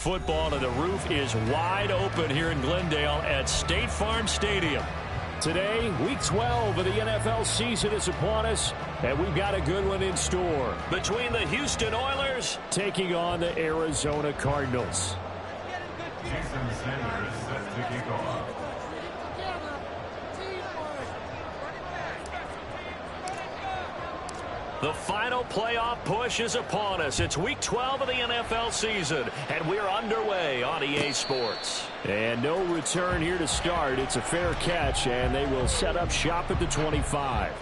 Football, and the roof is wide open here in Glendale at State Farm Stadium. Today, Week 12 of the NFL season is upon us, and we've got a good one in store. Between the Houston Oilers taking on the Arizona Cardinals. Jason Sanders set to kick off. The final playoff push is upon us. It's Week 12 of the NFL season, and we're underway on EA Sports. And no return here to start. It's a fair catch, and they will set up shop at the 25.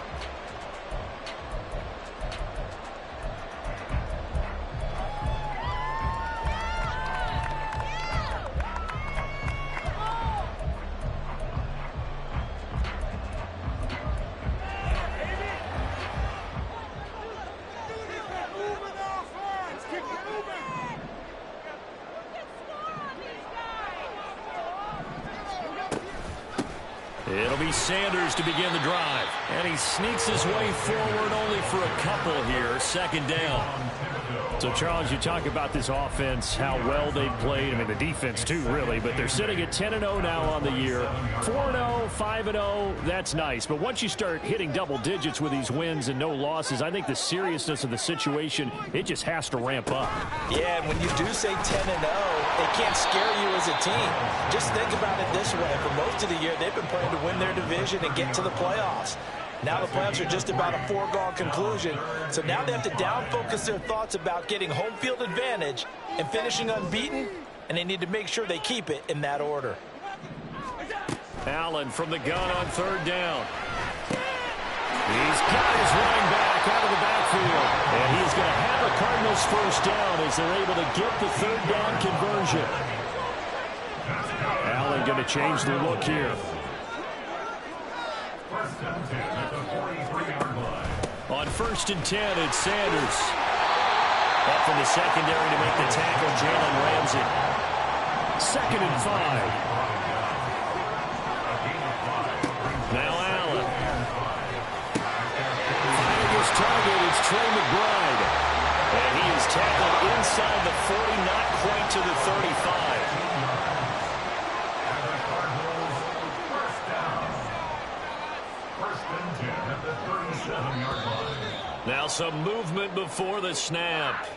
It'll be Sanders to begin the drive. And he sneaks his way forward only for a couple here. Second down. So, Charles, you talk about this offense, how well they've played. I mean, the defense, too, really. But they're sitting at 10-0 now on the year. 4-0, 5-0, that's nice. But once you start hitting double digits with these wins and no losses, I think the seriousness of the situation, it just has to ramp up. Yeah, and when you do say 10-0, it can't scare you as a team. Just think about it this way. For most of the year, they've been playing to win their division and get to the playoffs. Now the playoffs are just about a foregone conclusion. So now they have to down-focus their thoughts about getting home field advantage and finishing unbeaten, and they need to make sure they keep it in that order. Allen from the gun on third down. He's got his running back out of the backfield. And he's going to have a Cardinals first down as they're able to get the third down conversion. Allen going to change the look here. On 1st and 10, it's Sanders. Up from the secondary to make the tackle, Jalen Ramsey. 2nd and 5. Now Allen. Finding his target, it's Trey McBride. And he is tackled inside the 40, not quite to the 35. Now some movement before the snap.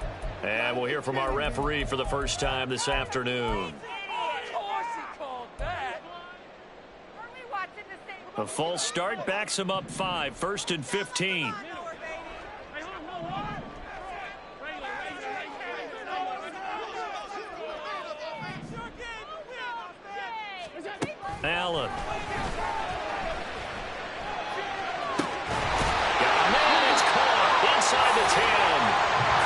And we'll hear from our referee for the first time this afternoon. A false start backs him up 5. 1st and 15. Allen. Inside the 10.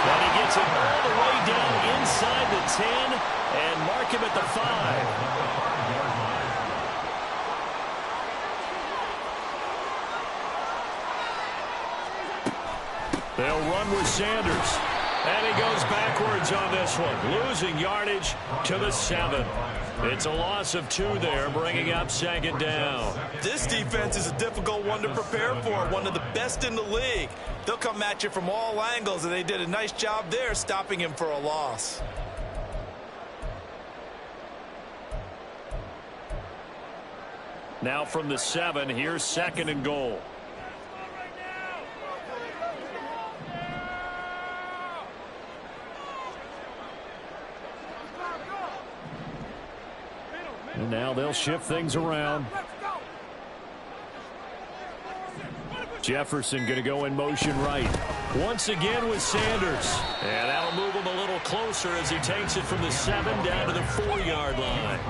And he gets it all the way down inside the 10 and mark him at the 5. They'll run with Sanders. And he goes backwards on this one, losing yardage to the 7. It's a loss of 2 there, bringing up 2nd down. This defense is a difficult one to prepare for, one of the best in the league. They'll come at you from all angles, and they did a nice job there stopping him for a loss. Now from the 7, here's 2nd and goal. And now they'll shift things around. Jefferson going to go in motion right. Once again with Sanders. And that'll move him a little closer as he takes it from the 7 down to the 4-yard line.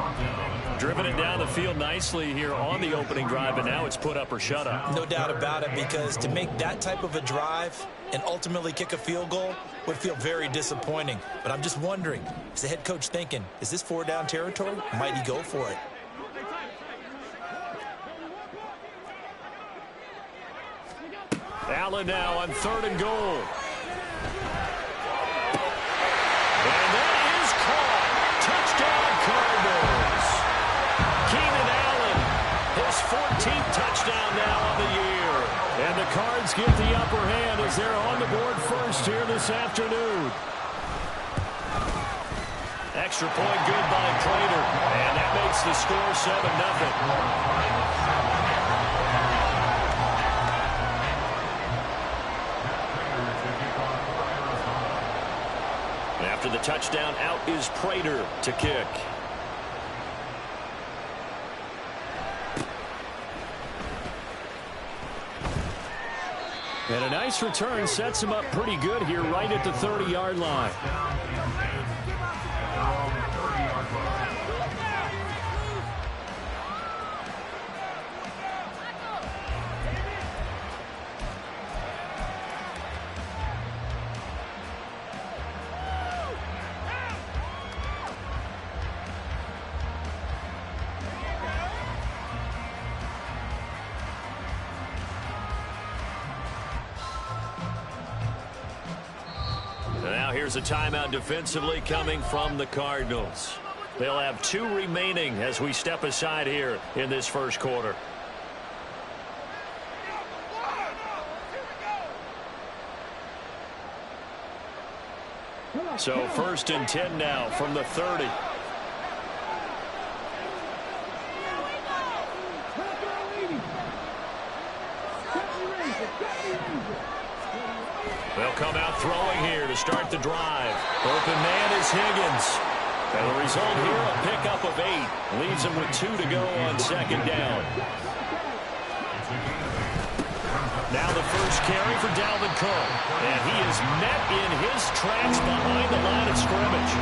Driven it down the field nicely here on the opening drive, and now it's put up or shut up. No doubt about it, because to make that type of a drive and ultimately kick a field goal would feel very disappointing. But I'm just wondering, is the head coach thinking, is this 4-down territory? Might he go for it? Allen now on 3rd and goal. And that is caught. Touchdown Cardinals. Keenan Allen, his 14th touchdown now on the year. And the Cards get the upper hand as they're on the board first here this afternoon. Extra point good by Prater. And that makes the score 7-0. After the touchdown, out is Prater to kick. And a nice return sets him up pretty good here right at the 30-yard line. Here's a timeout defensively coming from the Cardinals. They'll have 2 remaining as we step aside here in this first quarter. So 1st and 10 now from the 30. They'll come out throwing here to start the drive. Open man is Higgins. And the result here, a pickup of 8. Leaves him with 2 to go on 2nd down. Now the first carry for Dalvin Cook. And he is met in his tracks behind the line of scrimmage.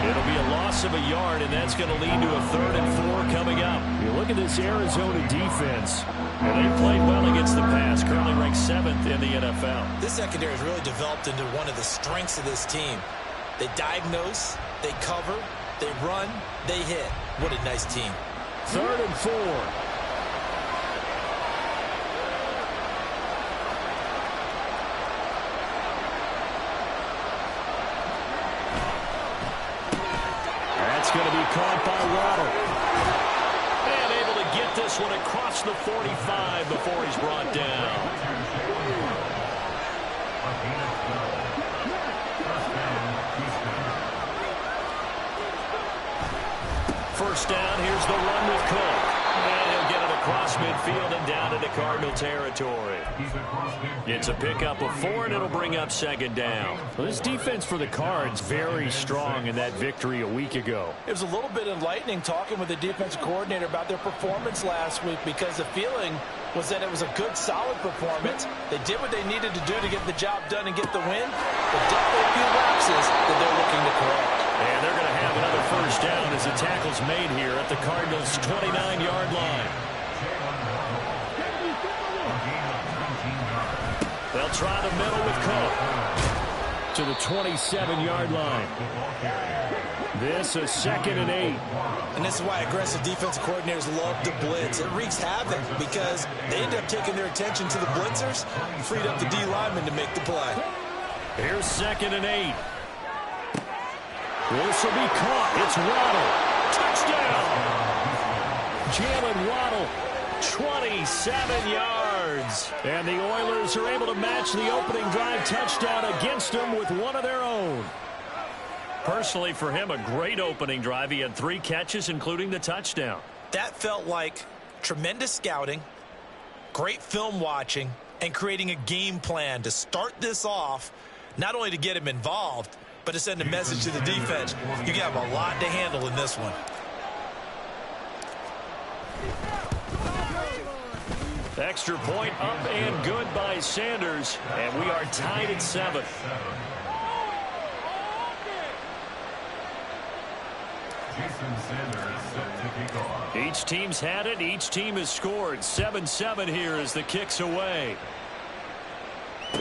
It'll be a loss of a yard, and that's going to lead to a 3rd and 4 coming up. You look at this Arizona defense, and they played well against the pass, currently ranked 7th in the NFL. This secondary has really developed into one of the strengths of this team. They diagnose, they cover, they run, they hit. What a nice team. 3rd and 4. Going to be caught by Waddle. And able to get this one across the 45 before he's brought down. First down, here's the run with Cook. And he'll get it across midfield and down into Cardinal territory. It's a pickup of 4, and it'll bring up 2nd down. Well, this defense for the Cards very strong in that victory a week ago. It was a little bit enlightening talking with the defensive coordinator about their performance last week, because the feeling was that it was a good, solid performance. They did what they needed to do to get the job done and get the win, but definitely a few lapses that they're looking to correct. And they're going to have another first down as the tackle's made here at the Cardinals' 29-yard line. They'll try the middle with Cook to the 27-yard line. This is 2nd and 8. And this is why aggressive defensive coordinators love to blitz. It wreaks havoc because they end up taking their attention to the blitzers, freed up the D lineman to make the play. Here's 2nd and 8. This will be caught. It's Waddle. Touchdown. Jalen Waddle, 27 yards. And the Oilers are able to match the opening drive touchdown against them with one of their own. Personally, for him, a great opening drive. He had 3 catches, including the touchdown. That felt like tremendous scouting, great film watching, and creating a game plan to start this off, not only to get him involved, but to send a message to the defense. You have a lot to handle in this one. Extra point up and good by Sanders, and we are tied at 7. Each team's had it. Each team has scored. 7-7 here as the kick's away.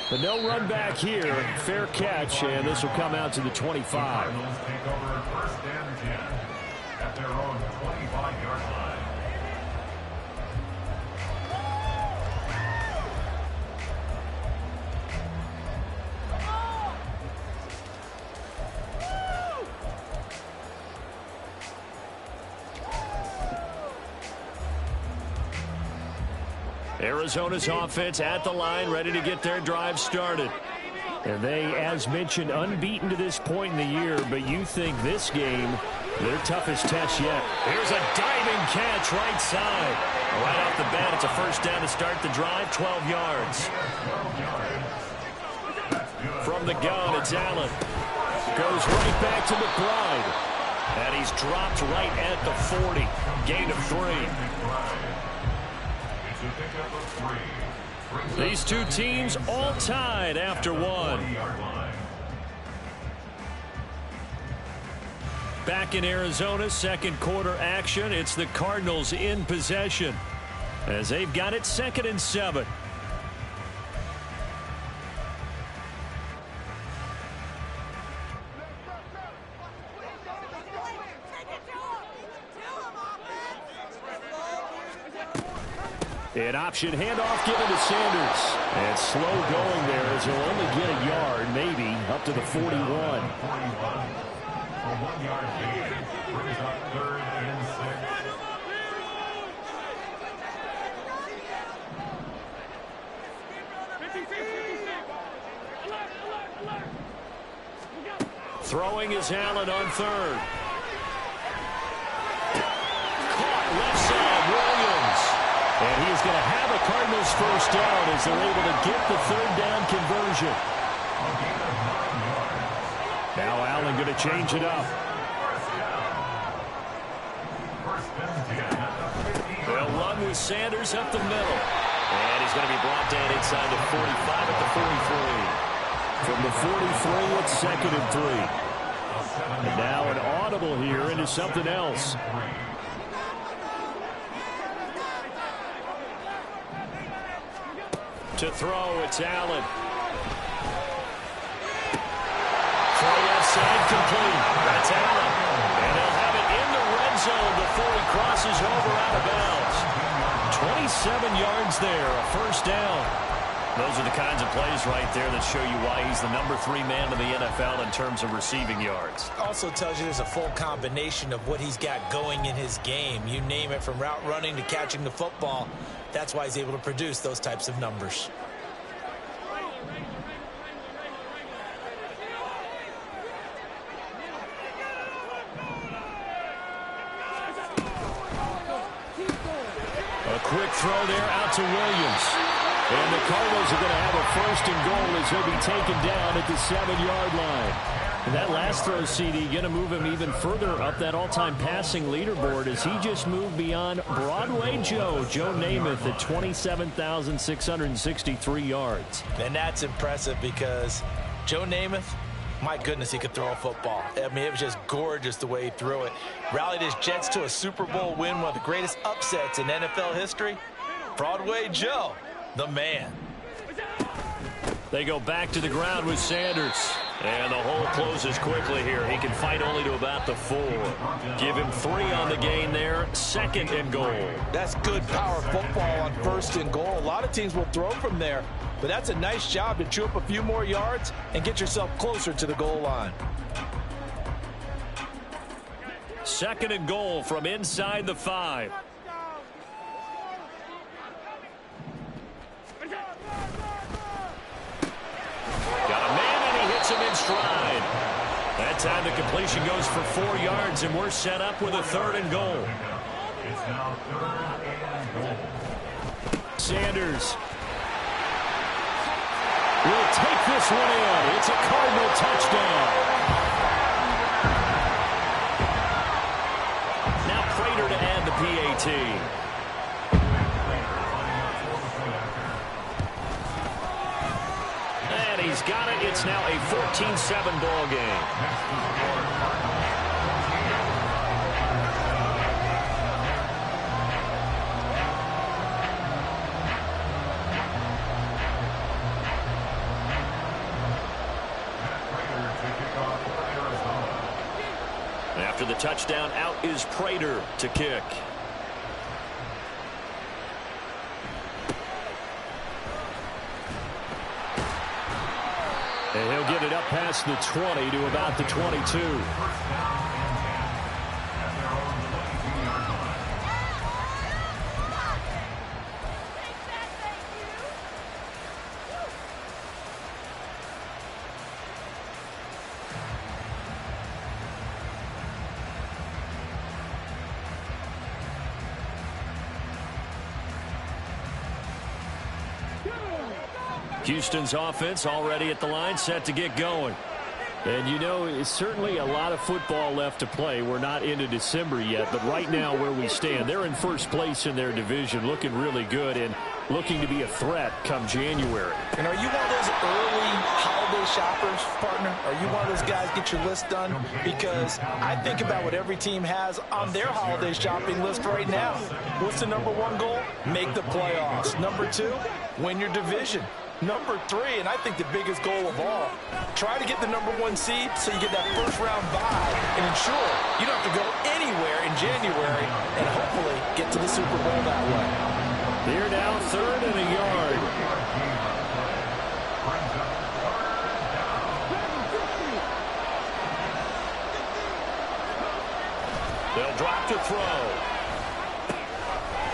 But no run back here. Fair catch, and this will come out to the 25. Cardinals take over 1st and 10 at their own 25-yard line. Arizona's offense at the line, ready to get their drive started. And they, as mentioned, unbeaten to this point in the year, but you think this game, their toughest test yet. Here's a diving catch right side. Right off the bat, it's a first down to start the drive, 12 yards. From the gun, it's Allen. Goes right back to McBride. And he's dropped right at the 40. Gain of 3. These two teams all tied after one. Back in Arizona, second quarter action. It's the Cardinals in possession as they've got it 2nd and 7. An option handoff given to Sanders. And slow going there as he'll only get a yard, maybe, up to the 41. A 1-yard gain brings up 3rd and 6. Throwing is Allen on 3rd. Caught left side, Williams. And he is going to have a Cardinals first down as they're able to get the 3rd down conversion. Now Allen going to change it up. They'll run with Sanders up the middle. And he's going to be brought down inside the 45 at the 43. From the 43, it's 2nd and 3. And now an audible here into something else. To throw, it's Allen. Throw left side complete. That's Allen. And they'll have it in the red zone before he crosses over out of bounds. 27 yards there, a first down. Those are the kinds of plays right there that show you why he's the number 3 man in the NFL in terms of receiving yards. Also tells you there's a full combination of what he's got going in his game. You name it, from route running to catching the football. That's why he's able to produce those types of numbers. A quick throw there out to Williams. And the Cardinals are going to have a 1st and goal as he'll be taken down at the 7-yard line. And that last throw, CD, going to move him even further up that all-time passing leaderboard as he just moved beyond Broadway Joe Namath at 27,663 yards. And that's impressive because Joe Namath, my goodness, he could throw a football. I mean, it was just gorgeous the way he threw it. Rallied his Jets to a Super Bowl win, one of the greatest upsets in NFL history. Broadway Joe, the man. They go back to the ground with Sanders. And the hole closes quickly here. He can fight only to about the 4. Give him 3 on the gain there. 2nd and goal. That's good power football on 1st and goal. A lot of teams will throw from there, but that's a nice job to chew up a few more yards and get yourself closer to the goal line. 2nd and goal from inside the 5. Got a man, and he hits him in stride. That time the completion goes for 4 yards, and we're set up with a 3rd and goal. It's now 3rd and goal. Sanders will take this one in. It's a Cardinal touchdown. Now Prater to add the PAT. And he's got it. It's now a 14-7 ball game. After the touchdown, out is Prater to kick. And he'll get it up past the 20 to about the 22. Houston's offense already at the line, set to get going. And, you know, it's certainly a lot of football left to play. We're not into December yet, but right now where we stand, they're in first place in their division, looking really good and looking to be a threat come January. And are you one of those early holiday shoppers, partner? Are you one of those guys get your list done? Because I think about what every team has on their holiday shopping list right now. What's the number one goal? Make the playoffs. Number two, win your division. Number three, and I think the biggest goal of all, try to get the number one seed so you get that first round bye and ensure you don't have to go anywhere in January and hopefully get to the Super Bowl that way. They're now 3rd and a yard. They'll drop to throw.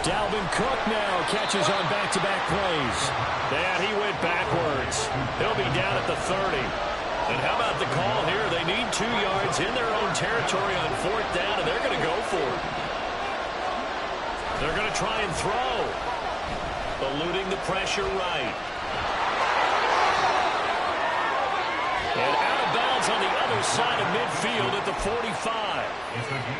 Dalvin Cook now catches on back-to-back plays. And he went backwards. He'll be down at the 30. And how about the call here? They need 2 yards in their own territory on 4th down, and they're going to go for it. They're going to try and throw. Eluding the pressure right. And out of bounds on the other side of midfield at the 45.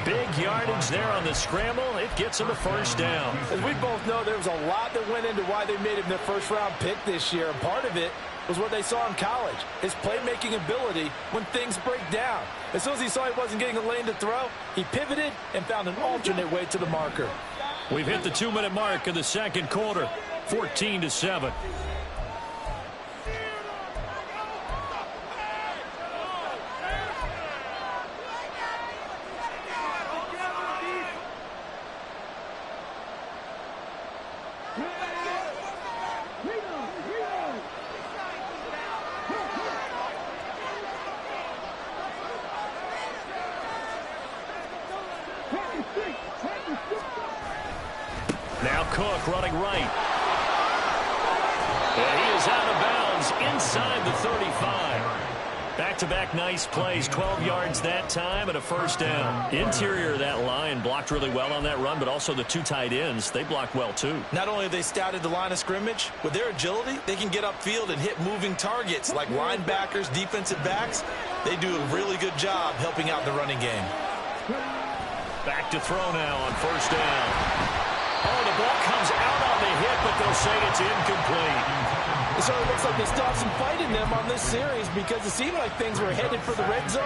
Big yardage there on the scramble. It gets him a first down. As we both know, there was a lot that went into why they made him their first-round pick this year. And part of it was what they saw in college, his playmaking ability when things break down. As soon as he saw he wasn't getting a lane to throw, he pivoted and found an alternate way to the marker. We've hit the 2-minute mark in the second quarter, 14-7. Now Cook running right. And he is out of bounds inside the 35. Back-to-back nice plays, 12 yards that time and a first down. Interior of that line blocked really well on that run, but also the 2 tight ends, they blocked well too. Not only have they scouted the line of scrimmage, with their agility, they can get upfield and hit moving targets like linebackers, defensive backs. They do a really good job helping out the running game. Back to throw now on first down. Oh, the ball comes out on the hit, but they'll say it's incomplete. It sort of looks like they stopped some fight in them on this series because it seemed like things were headed for the red zone.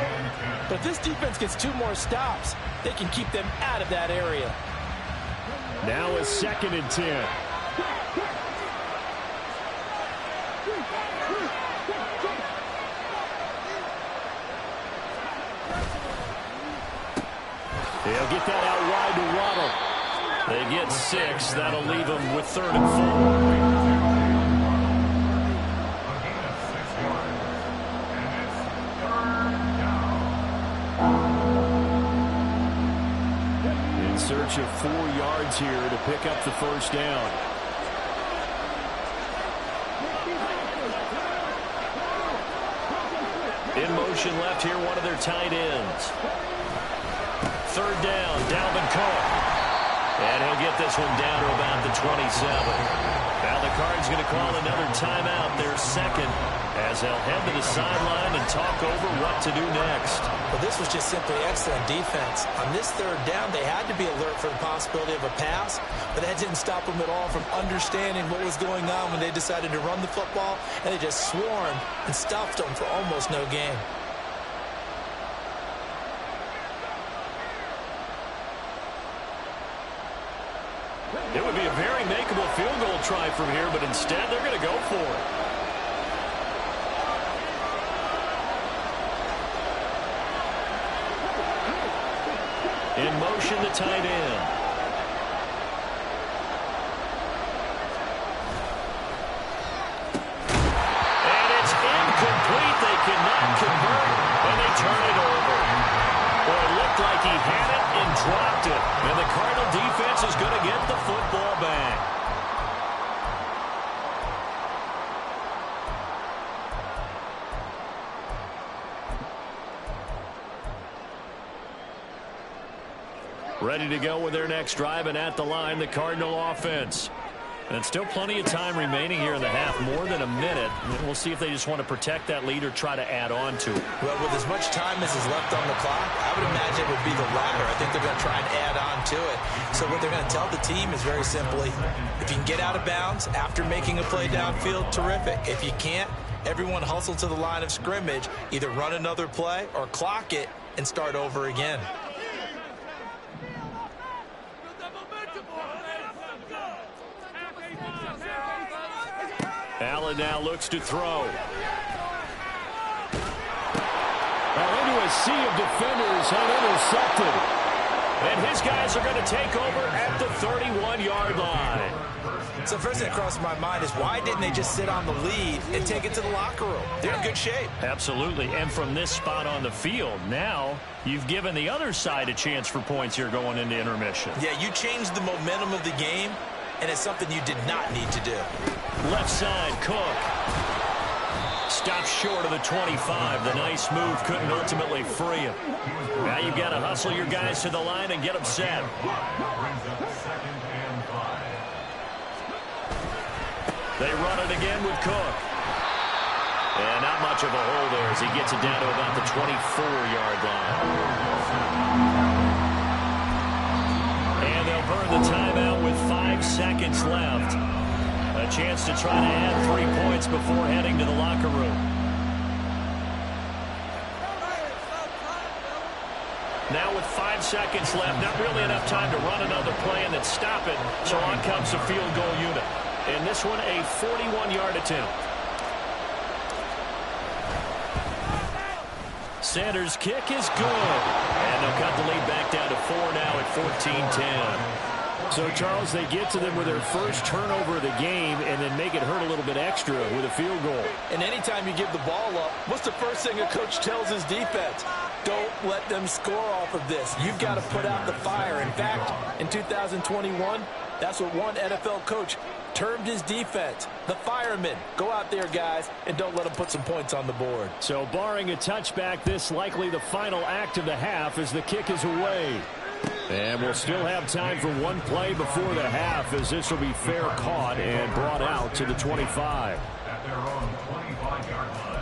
But if this defense gets 2 more stops, they can keep them out of that area. Now a 2nd and 10. They'll get that out wide to Waddle. They get 6. That'll leave them with 3rd and 4. In search of 4 yards here to pick up the first down. In motion left here, one of their tight ends. 3rd down, Dalvin Cook. And he'll get this one down to about the 27. Now the Cards going to call another timeout, their 2nd, as they'll head to the sideline and talk over what to do next. Well, this was just simply excellent defense. On this 3rd down, they had to be alert for the possibility of a pass, but that didn't stop them at all from understanding what was going on when they decided to run the football, and they just swarmed and stuffed them for almost no gain. It would be a very makeable field goal try from here, but instead they're going to go for it. In motion, the tight end. And it's incomplete. They cannot convert, and they turn it over. Well, it looked like he had it and dropped it. And the Cardinal defense is going to get the football back. Ready to go with their next drive, and at the line, the Cardinal offense. And still plenty of time remaining here in the half, more than a minute. And we'll see if they just want to protect that lead or try to add on to it. Well, with as much time as is left on the clock, I would imagine it would be the latter. I think they're going to try and add on to it. So what they're going to tell the team is very simply, if you can get out of bounds after making a play downfield, terrific. If you can't, everyone hustle to the line of scrimmage, either run another play or clock it and start over again. Allen now looks to throw. Well, into a sea of defenders and intercepted. And his guys are going to take over at the 31-yard line. So first thing that crosses my mind is why didn't they just sit on the lead and take it to the locker room? They're in good shape. Absolutely. And from this spot on the field, now you've given the other side a chance for points here going into intermission. Yeah, you changed the momentum of the game, and it's something you did not need to do. Left side, Cook. Stops short of the 25. The nice move couldn't ultimately free him. Now you've got to hustle your guys to the line and get them set. They run it again with Cook. And not much of a hole there as he gets it down to about the 24-yard line. And they'll burn the timeout with 5 seconds left. A chance to try to add 3 points before heading to the locker room. Now with 5 seconds left, not really enough time to run another play and then stop it. So on comes the field goal unit. And this one a 41-yard attempt. Sanders' kick is good. And they'll cut the lead back down to 4 now at 14-10. So, Charles, they get to them with their first turnover of the game and then make it hurt a little bit extra with a field goal. And anytime you give the ball up, what's the first thing a coach tells his defense? Don't let them score off of this. You've got to put out the fire. In fact, in 2021, that's what one NFL coach termed his defense, the firemen. Go out there, guys, and don't let them put some points on the board. So, barring a touchback, this likely the final act of the half as the kick is away. And we'll still have time for one play before the half as this will be fair caught and brought out to the 25. At their own 25-yard line.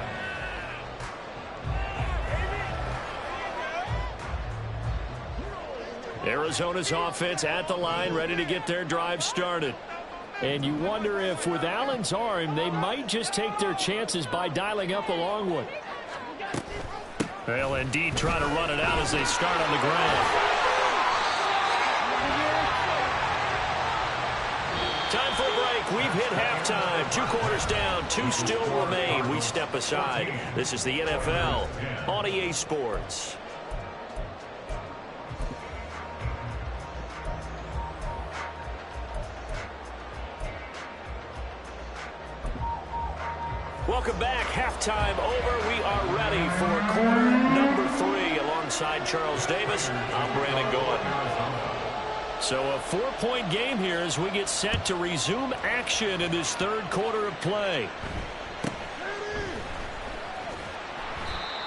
Arizona's offense at the line, ready to get their drive started. And you wonder if with Allen's arm, they might just take their chances by dialing up a long one. They'll indeed try to run it out as they start on the ground. Time for a break. We've hit halftime. 2 quarters down, 2 still remain. We step aside. This is the NFL on EA Sports. Welcome back. Halftime over. We are ready for quarter number 3 alongside Charles Davis. I'm Brandon Gaudin. So a 4-point game here as we get set to resume action in this third quarter of play.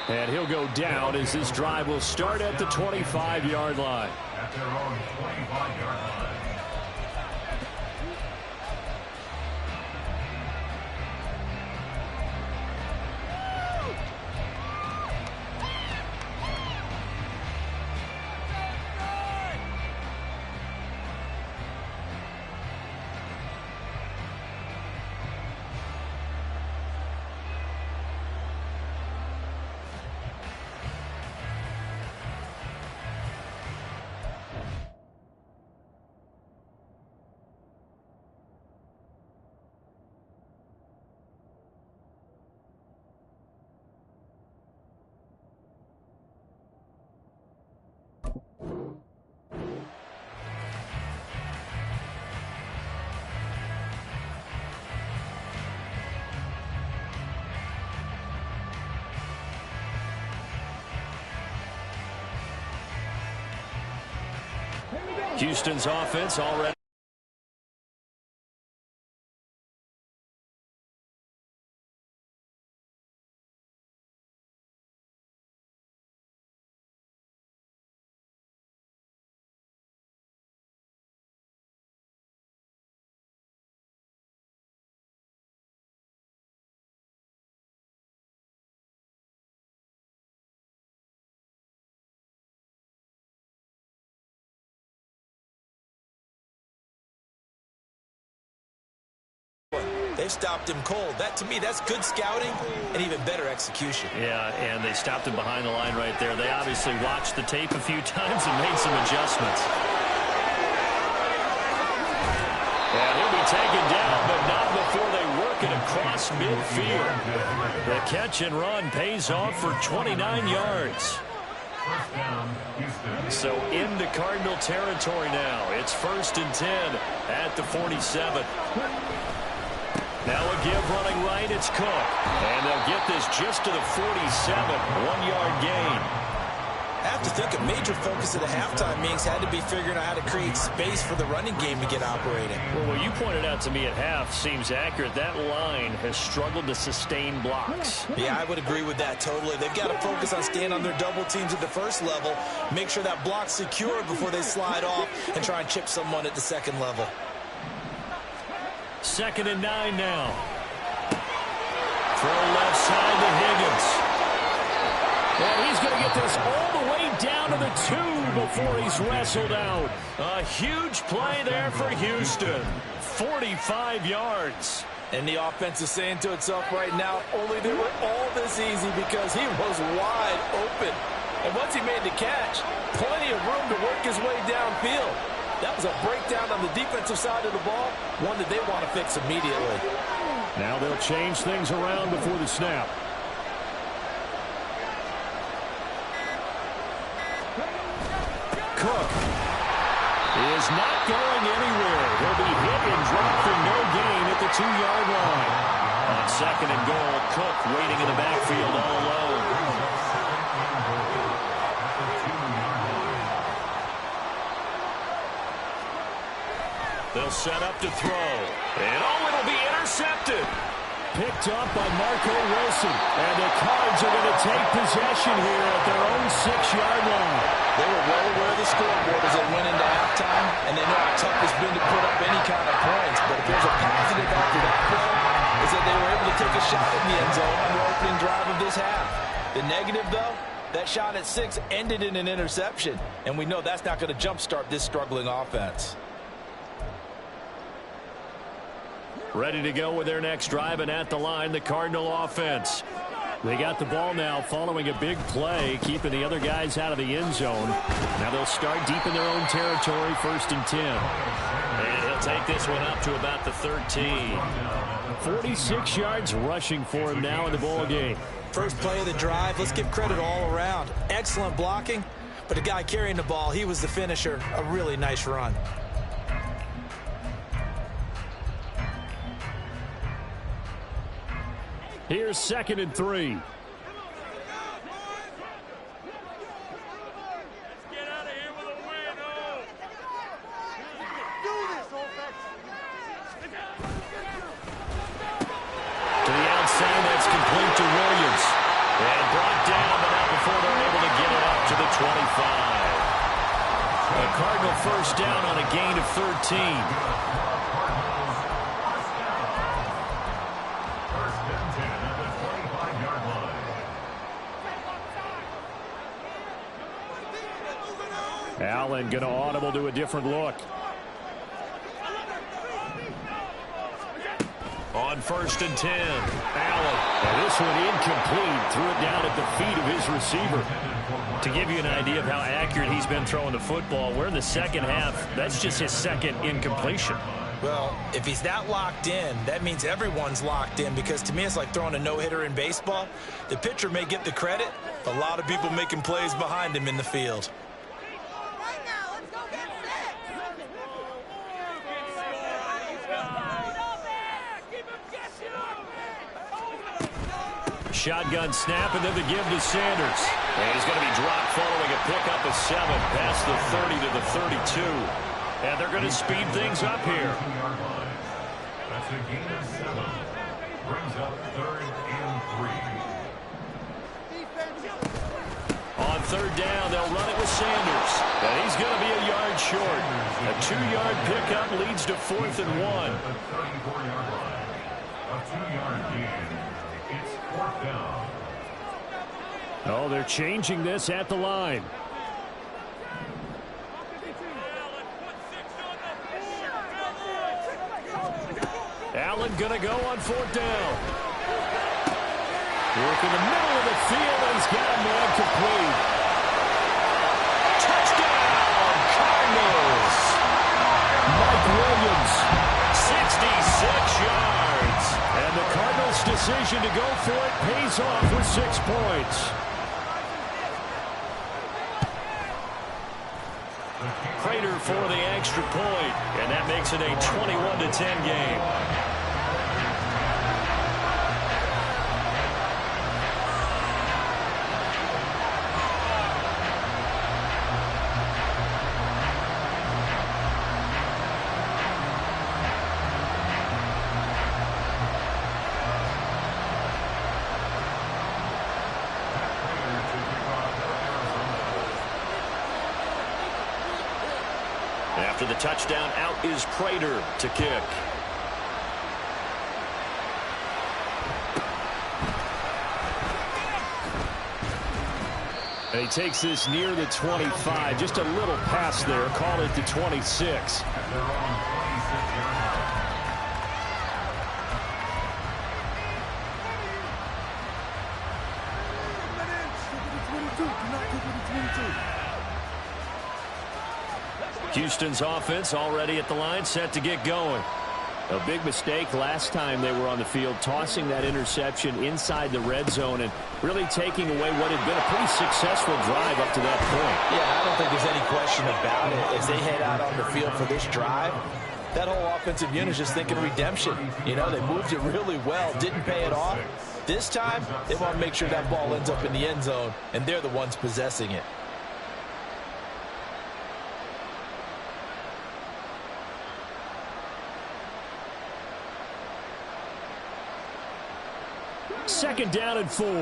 And he'll go down as this drive will start at the 25-yard line. At their own 25-yard line. Houston's offense already They've stopped him cold. That, to me, that's good scouting and even better execution. Yeah, and they stopped him behind the line right there. They obviously watched the tape a few times and made some adjustments. And he'll be taken down, but not before they work it across midfield. The catch and run pays off for 29 yards. So into Cardinal territory now. It's 1st and 10 at the 47. Now a give running right, it's Cook. And they'll get this just to the 47, 1-yard gain. I have to think a major focus of the halftime meetings had to be figuring out how to create space for the running game to get operating. Well, what you pointed out to me at half seems accurate. That line has struggled to sustain blocks. Yeah, I would agree with that totally. They've got to focus on staying on their double teams at the first level, make sure that block's secure before they slide off and try and chip someone at the second level. 2nd and 9 now. Throw left side to Higgins. And he's going to get this all the way down to the 2 before he's wrestled out. A huge play there for Houston. 45 yards. And the offense is saying to itself right now, only they were all this easy because he was wide open. And once he made the catch, plenty of room to work his way downfield. That was a breakdown on the defensive side of the ball, one that they want to fix immediately. Now they'll change things around before the snap. Cook is not going anywhere. He'll be hit and dropped for no gain at the 2-yard line. On 2nd and goal, Cook waiting in the backfield all alone. They'll set up to throw. And it'll be intercepted. Picked up by Marco Wilson. And the Cards are going to take possession here at their own 6-yard line. They were well aware of the scoreboard as they went into halftime, and they know how tough it's been to put up any kind of points. But if there's a positive after that play, is that they were able to take a shot in the end zone on the opening drive of this half. The negative, though, that shot at 6 ended in an interception, and we know that's not going to jumpstart this struggling offense. Ready to go with their next drive, and at the line, the Cardinal offense. They got the ball now following a big play, keeping the other guys out of the end zone. Now they'll start deep in their own territory, 1st and 10. And he'll take this one up to about the 13. 46 yards rushing for him now in the ball game. First play of the drive, let's give credit all around. Excellent blocking, but the guy carrying the ball, he was the finisher. A really nice run. Here's 2nd and 3. Let's get out of here with a win, oh! Do this, To the outside, that's complete to Williams. And brought down, but not before they're able to get it up to the 25. A Cardinal first down on a gain of 13. Allen going to audible to a different look. On 1st and 10, Allen. And this one incomplete. Threw it down at the feet of his receiver. To give you an idea of how accurate he's been throwing the football, we're in the second half. That's just his 2nd incompletion. Well, if he's that locked in, that means everyone's locked in, because to me it's like throwing a no-hitter in baseball. The pitcher may get the credit, but a lot of people making plays behind him in the field. Shotgun snap, and then the give to Sanders. And he's going to be dropped following a pickup of 7 past the 30 to the 32. And they're going to speed things up here. That's a gain of 7. Brings up 3rd and 3. On 3rd down, they'll run it with Sanders. And he's going to be a yard short. A 2-yard pickup leads to 4th and 1. The 34-yard line. A 2-yard gain. It's 4th down. Oh, they're changing this at the line. Allen going to go on 4th down. Work in the middle of the field, and he's got a man complete. Touchdown, Cardinals. Mike Williams, 66 yards. And the Cardinals' decision to go for it pays off with 6 points. Prater for the extra point, and that makes it a 21-10 game. After the touchdown, out is Prater to kick. And he takes this near the 25. Just a little pass there. Call it the 26. Houston's offense already at the line, set to get going. A big mistake last time they were on the field, tossing that interception inside the red zone and really taking away what had been a pretty successful drive up to that point. Yeah, I don't think there's any question about it. As they head out on the field for this drive, that whole offensive unit is just thinking redemption. You know, they moved it really well, didn't pay it off. This time, they want to make sure that ball ends up in the end zone, and they're the ones possessing it. Second down and 4. They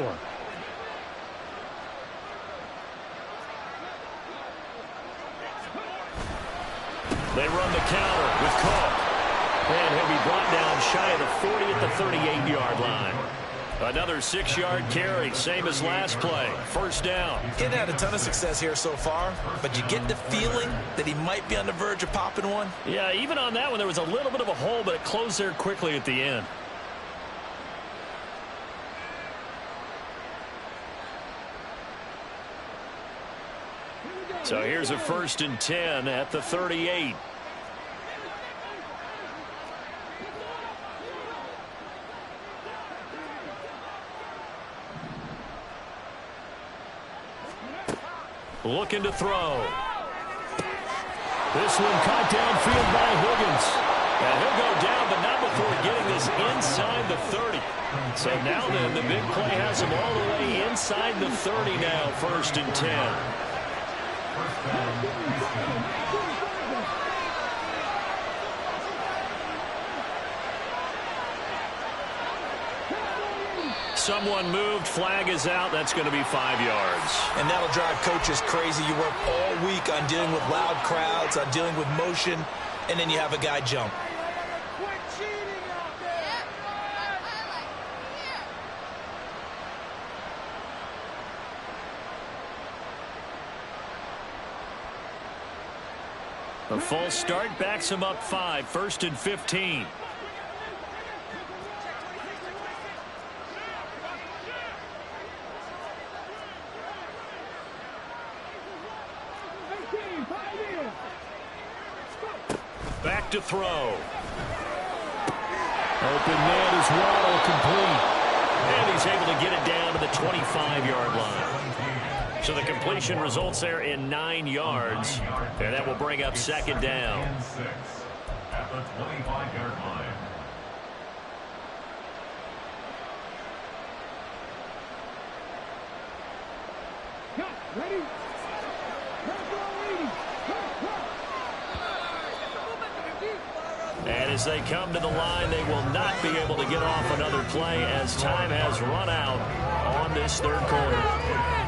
run the counter with Cook. And he'll be brought down shy of the 40 at the 38-yard line. Another 6-yard carry, same as last play. First down. Getting had a ton of success here so far, but you get the feeling that he might be on the verge of popping one. Yeah, even on that one, there was a little bit of a hole, but it closed there quickly at the end. So here's a 1st and 10 at the 38. Looking to throw. This one caught downfield by Higgins. And he'll go down, but not before getting this inside the 30. So now then, the big play has him all the way inside the 30 now, 1st and 10. Someone moved, flag is out. That's going to be 5 yards. And that'll drive coaches crazy. You work all week on dealing with loud crowds, on dealing with motion, and then you have a guy jump. A false start backs him up 5, 1st and 15. Back to throw. Open man is Waddle, complete. And he's able to get it down to the 25-yard line. So the completion results there in 9 yards. And that will bring up 2nd down. At the 25-yard line. Ready? And as they come to the line, they will not be able to get off another play as time has run out on this 3rd quarter.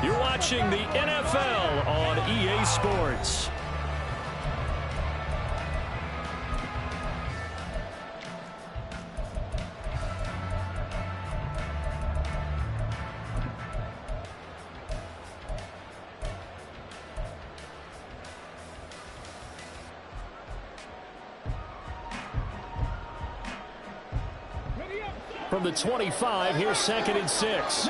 You're watching the NFL on EA Sports. from the 25. Here's 2nd and 6.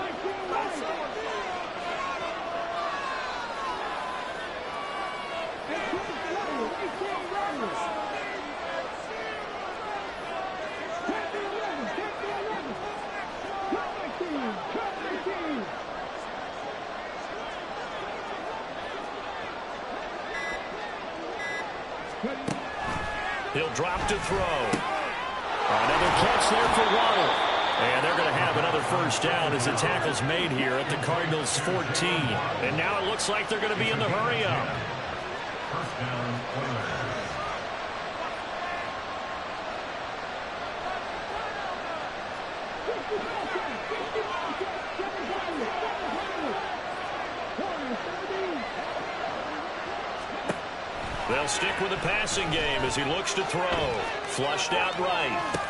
He'll drop to throw. Another catch there for Waddle. And they're going to have another first down as the tackle's made here at the Cardinals' 14. And now it looks like they're going to be in the hurry-up. First down, Oilers. They'll stick with the passing game as he looks to throw. Flushed out right.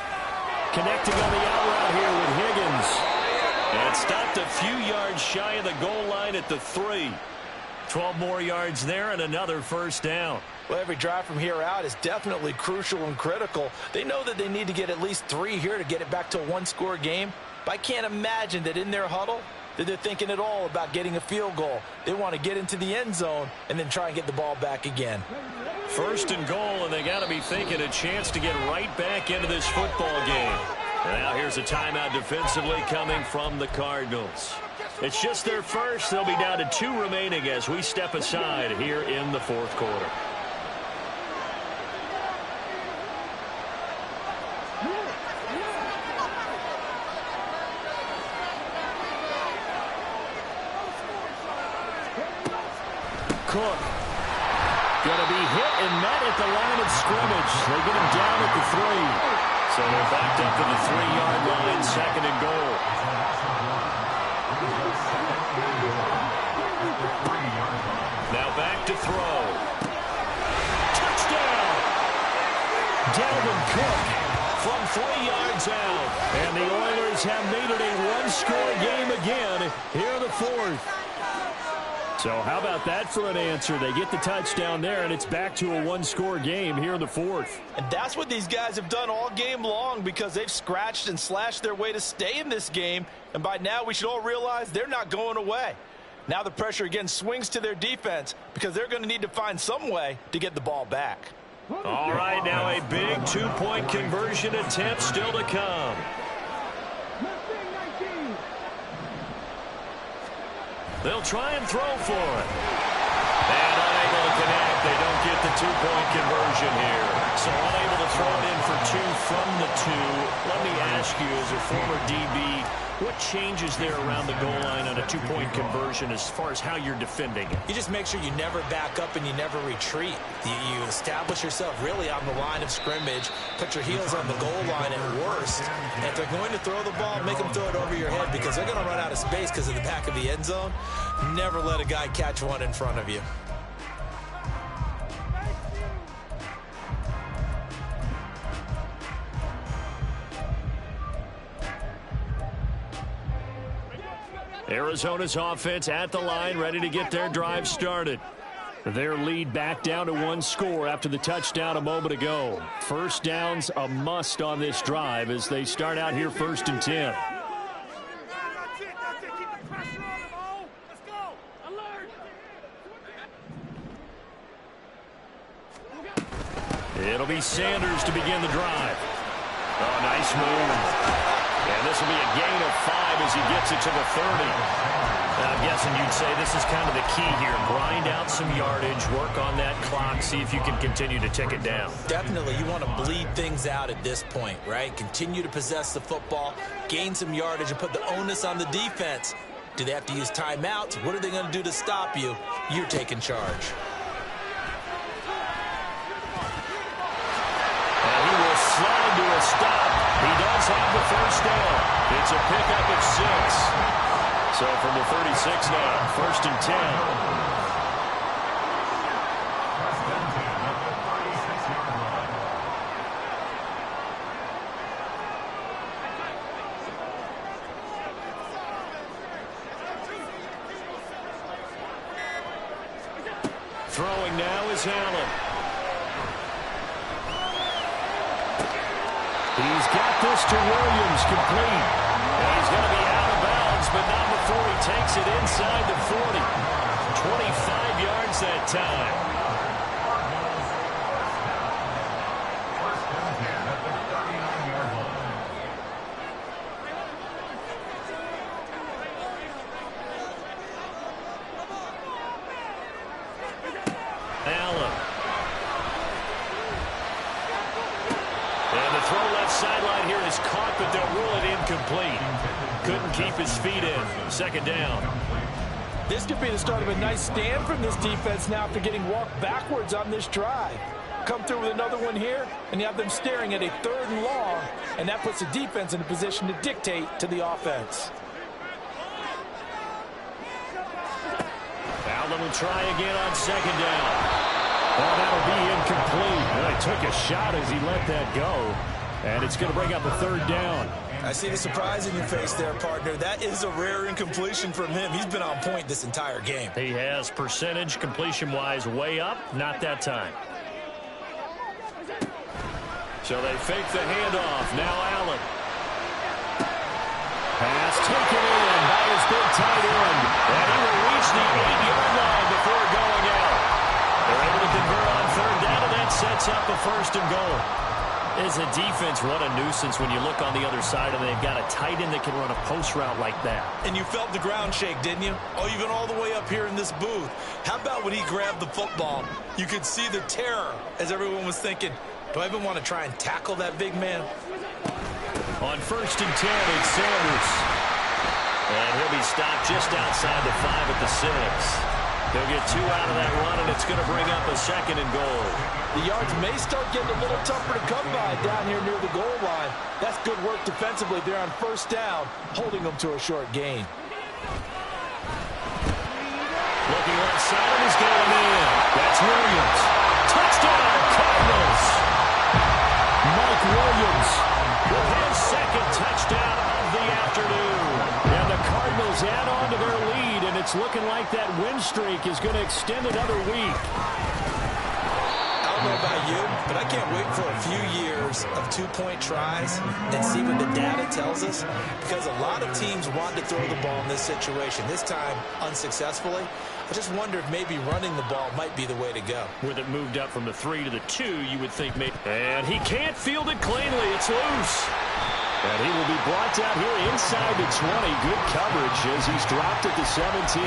Connecting on the out route here with Higgins. And stopped a few yards shy of the goal line at the 3. 12 more yards there and another first down. Well, every drive from here out is definitely crucial and critical. They know that they need to get at least 3 here to get it back to a one-score game. But I can't imagine that in their huddle that they're thinking at all about getting a field goal. They want to get into the end zone and then try and get the ball back again. First and goal, and they got to be thinking a chance to get right back into this football game. Now here's a timeout defensively coming from the Cardinals. It's just their first. They'll be down to 2 remaining as we step aside here in the 4th quarter. Cook. Going to be hit and met at the line of scrimmage. They get him down at the 3. So they're backed up to the 3-yard line, 2nd and goal. Now back to throw. Touchdown! Dalvin Cook from 3 yards out. And the Oilers have made it a one-score game again here in the 4th. So how about that for an answer? They get the touchdown there, and it's back to a one-score game here in the 4th. And that's what these guys have done all game long because they've scratched and slashed their way to stay in this game. And by now, we should all realize they're not going away. Now the pressure again swings to their defense because they're going to need to find some way to get the ball back. All right, now a big 2-point conversion attempt still to come. They'll try and throw for it. And unable to connect. They don't get the 2-point conversion here. So unable to throw it in for 2 from the 2. Let me ask you, as a former DB, what changes there around the goal line on a 2-point conversion as far as how you're defending it? You just make sure you never back up and you never retreat. You establish yourself really on the line of scrimmage, put your heels on the goal line at worst. And if they're going to throw the ball, make them throw it over your head because they're going to run out of space because of the back of the end zone. Never let a guy catch one in front of you. Arizona's offense at the line, ready to get their drive started. Their lead back down to 1 score after the touchdown a moment ago. First down's a must on this drive as they start out here 1st and 10. It'll be Sanders to begin the drive. Oh, nice move. And this will be a gain of 5 as he gets it to the 30. I'm guessing you'd say this is kind of the key here. Grind out some yardage, work on that clock, see if you can continue to tick it down. Definitely. You want to bleed things out at this point, right? Continue to possess the football, gain some yardage, and put the onus on the defense. Do they have to use timeouts? What are they going to do to stop you? You're taking charge. And he will slide to a stop. He does have the first down. It's a pickup of 6. So from the 36 now, 1st and 10. Throwing now is Allen. He's got this to Williams, complete. And he's going to be out of bounds, but not before he takes it inside the 40. 25 yards that time. Allen. And the throw left sideline here is caught, but they'll rule it incomplete. Couldn't keep his feet in. Second down. This could be the start of a nice stand from this defense now after getting walked backwards on this drive. Come through with another one here, and you have them staring at a 3rd and long, and that puts the defense in a position to dictate to the offense. Allen will try again on second down. Oh, that'll be incomplete. Well, he took a shot as he let that go, and it's going to bring up a 3rd down. I see the surprise in your face there, partner. That is a rare incompletion from him. He's been on point this entire game. He has percentage completion-wise way up. Not that time. So they fake the handoff. Now Allen. Pass taken in by his big tight end. And he will reach the 8-yard line before going out. They're able to convert on 3rd down, and that sets up a 1st and goal. As a defense, what a nuisance when you look on the other side and they've got a tight end that can run a post route like that. And you felt the ground shake, didn't you? Oh, even all the way up here in this booth. How about when he grabbed the football? You could see the terror as everyone was thinking, do I even want to try and tackle that big man? On 1st and 10, it's Sanders. And he'll be stopped just outside the 5 at the 6. They'll get 2 out of that run, and it's going to bring up a 2nd and goal. The yards may start getting a little tougher to come by down here near the goal line. That's good work defensively there on 1st down, holding them to a short gain. Looking left side, and he's going in. That's Williams. Touchdown, Cardinals. Mike Williams with his 2nd touchdown of the afternoon. And the Cardinals add on to their lead, and it's looking like that win streak is going to extend another week. I don't know about you, but I can't wait for a few years of 2-point tries and see what the data tells us, because a lot of teams want to throw the ball in this situation. This time, unsuccessfully. I just wonder if maybe running the ball might be the way to go. With it moved up from the 3 to the 2, you would think maybe. And he can't field it cleanly. It's loose. And he will be brought down here inside the 20. Good coverage as he's dropped at the 17.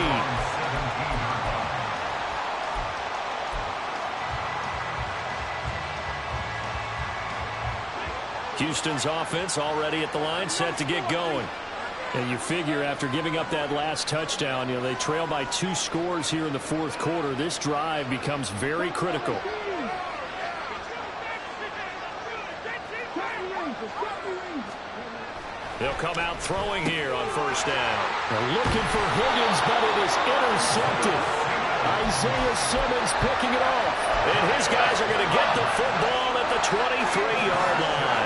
Houston's offense already at the line, set to get going. And you figure after giving up that last touchdown, they trail by 2 scores here in the 4th quarter. This drive becomes very critical. They'll come out throwing here on 1st down. They're looking for Higgins, but it is intercepted. Isaiah Simmons picking it off. And his guys are going to get the football at the 23-yard line.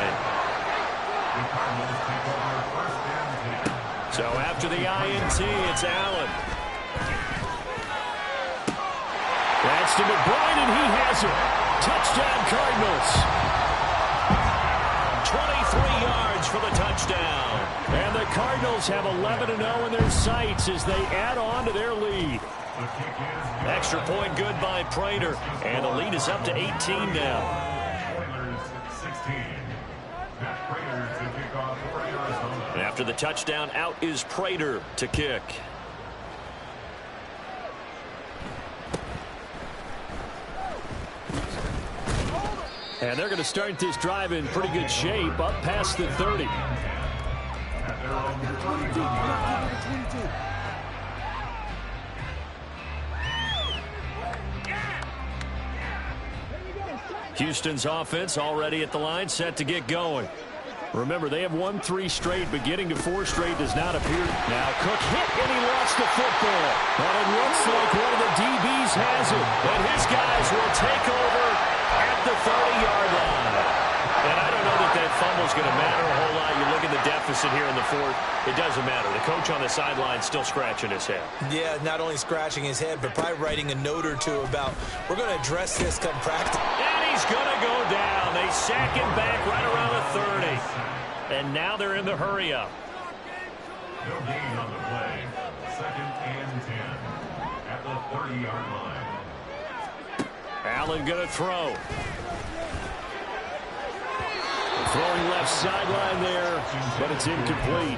So after the INT, it's Allen. That's to McBride, and he has it. Touchdown, Cardinals. 23 yards for the touchdown. And the Cardinals have 11-0 in their sights as they add on to their lead. Extra point good by Prater. And the lead is up to 18 now. After the touchdown, out is Prater to kick. And they're going to start this drive in pretty good shape, up past the 30. Houston's offense already at the line, set to get going. Remember, they have won 3 straight, but getting to 4 straight does not appear. Now Cook hit, and he lost the football. But it looks like one of the DBs has it. And his guys will take over at the 30-yard line. And I don't know that that fumble's going to matter a whole lot. You look at the deficit here in the 4th. It doesn't matter. The coach on the sideline still scratching his head. Yeah, not only scratching his head, but probably writing a note or two about, we're going to address this come practice. And he he's going to go down. They sack him back right around the 30. And now they're in the hurry-up. No gain on the play. 2nd and 10 at the 30-yard line. Allen going to throw. Throwing left sideline there, but it's incomplete.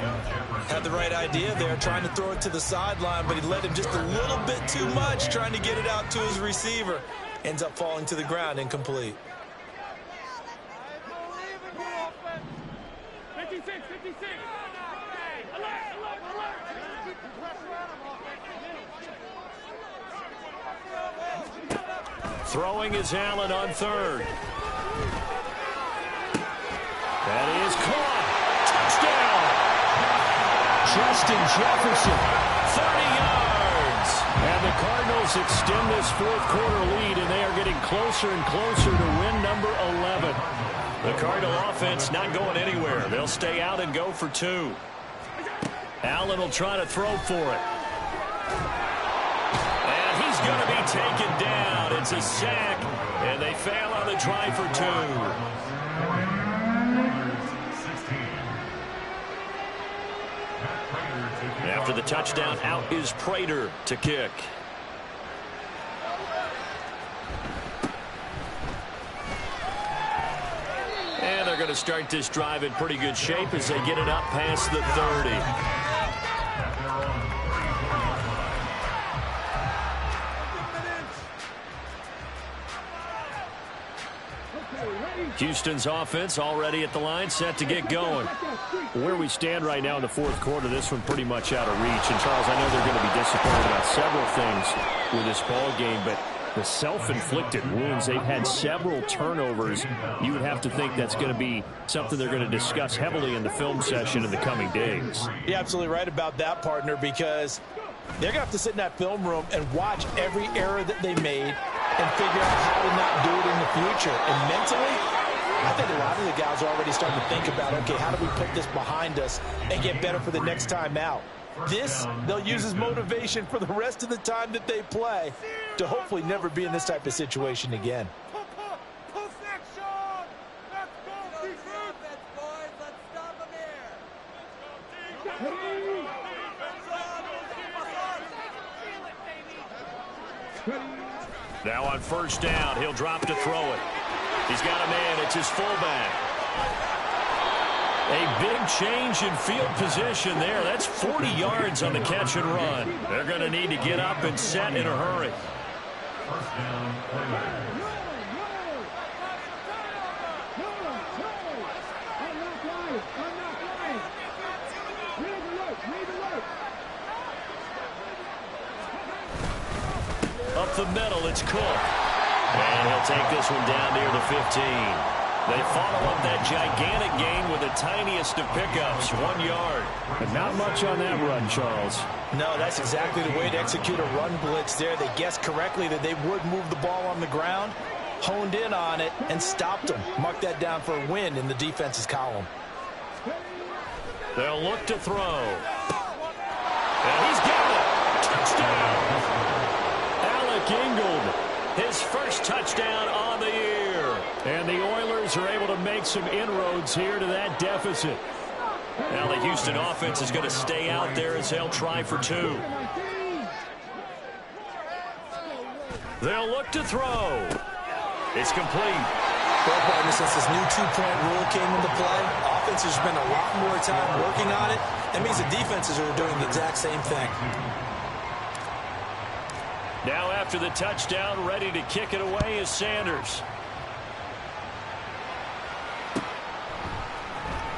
Had the right idea there, trying to throw it to the sideline, but he led him just a little bit too much, trying to get it out to his receiver. Ends up falling to the ground, incomplete. 56, 56. Throwing is Allen on 3rd. That is caught. Touchdown. Justin Jefferson, 30 yards. And the Cardinals extend this 4th quarter lead, and they are getting closer and closer to win number 11. The Cardinal offense not going anywhere. They'll stay out and go for 2. Allen will try to throw for it. And he's going to be taken down. It's a sack, and they fail on the try for 2. After the touchdown, out is Prater to kick. And they're going to start this drive in pretty good shape as they get it up past the 30. Houston's offense already at the line, set to get going. Where we stand right now in the 4th quarter, this one pretty much out of reach. And, Charles, I know they're going to be disappointed about several things with this ball game, but the self-inflicted wounds, they've had several turnovers. You would have to think that's going to be something they're going to discuss heavily in the film session in the coming days. You're absolutely right about that, partner, because they're going to have to sit in that film room and watch every error that they made and figure out how to not do it in the future. And mentally, I think a lot of the guys are already starting to think about, okay, how do we put this behind us and get better for the next time out? This, they'll use as motivation for the rest of the time that they play to hopefully never be in this type of situation again. Now on 1st down, he'll drop to throw it. He's got a man. It's his fullback. A big change in field position there. That's 40 yards on the catch and run. They're going to need to get up and set in a hurry. 1st down, play. Up the middle, it's Cook. And he'll take this one down near the 15. They follow up that gigantic gain with the tiniest of pickups, 1 yard. But not much on that run, Charles. No, that's exactly the way to execute a run blitz there. They guessed correctly that they would move the ball on the ground, honed in on it, and stopped them. Mark that down for a win in the defense's column. They'll look to throw. And he's got it. Touchdown. Alec Ingold, his first touchdown on the year. And the Oilers are able to make some inroads here to that deficit. Now the Houston offense is going to stay out there as they'll try for 2. They'll look to throw. It's complete. Well, partner, since this new two-point rule came into play, offenses spend a lot more time working on it. That means the defenses are doing the exact same thing. Now after the touchdown, ready to kick it away is Sanders.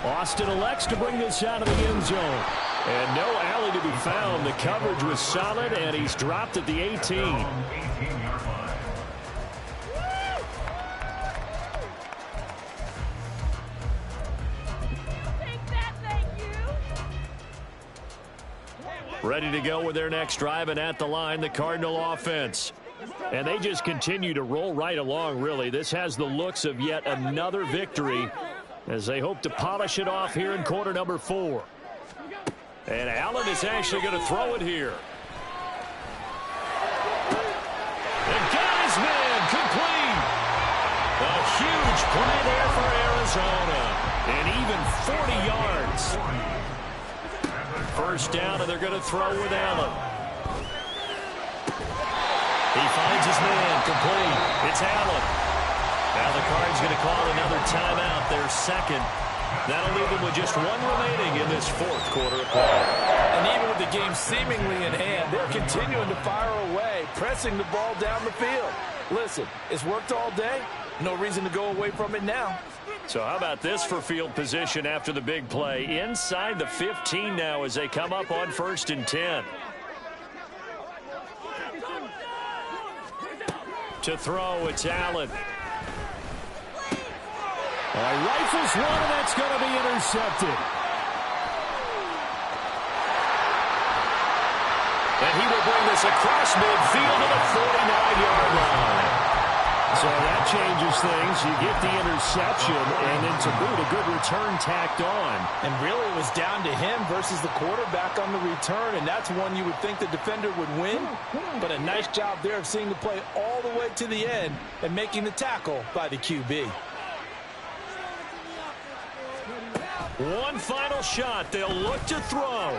Austin elects to bring this out of the end zone. And no alley to be found. The coverage was solid, and he's dropped at the 18. 18-yard line. Ready to go with their next drive, and at the line, the Cardinal offense. And they just continue to roll right along, really. This has the looks of yet another victory as they hope to polish it off here in quarter number 4. And Allen is actually going to throw it here. And got his man complete. The Huge play there for Arizona. And even 40 yards. First down, and they're going to throw with Allen. He finds his man, complete. It's Allen. Now the Cards going to call another timeout, their second. That'll leave them with just one remaining in this fourth quarter of play. And even with the game seemingly in hand, they're continuing to fire away, pressing the ball down the field. Listen, it's worked all day. No reason to go away from it now. So how about this for field position after the big play? Inside the 15 now as they come up on 1st and 10. To throw, it's Allen. Rifles one, and that's going to be intercepted. And he will bring this across midfield to the 49-yard line. So that changes things. You get the interception, and then to boot, a good return tacked on. And really, it was down to him versus the quarterback on the return, and that's one you would think the defender would win. But a nice job there of seeing the play all the way to the end and making the tackle by the QB. One final shot. They'll look to throw.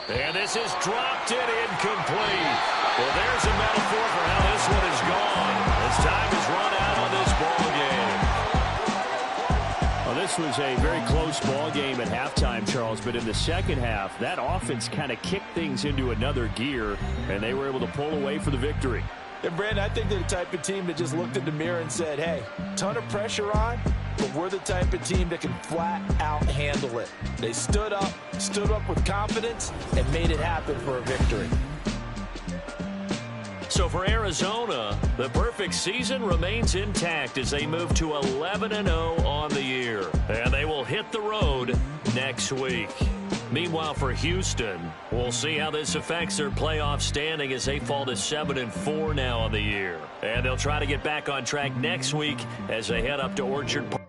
And this is dropped and incomplete. Well, there's a metaphor for how this one is gone. As time has run out on this ball game. Well, this was a very close ball game at halftime, Charles, but in the second half, that offense kind of kicked things into another gear, and they were able to pull away for the victory. And, Brandon, I think they're the type of team that just looked in the mirror and said, hey, ton of pressure on, but we're the type of team that can flat out handle it. They stood up with confidence, and made it happen for a victory. So for Arizona, the perfect season remains intact as they move to 11-0 on the year. And they will hit the road next week. Meanwhile, for Houston, we'll see how this affects their playoff standing as they fall to 7-4 now on the year. And they'll try to get back on track next week as they head up to Orchard Park.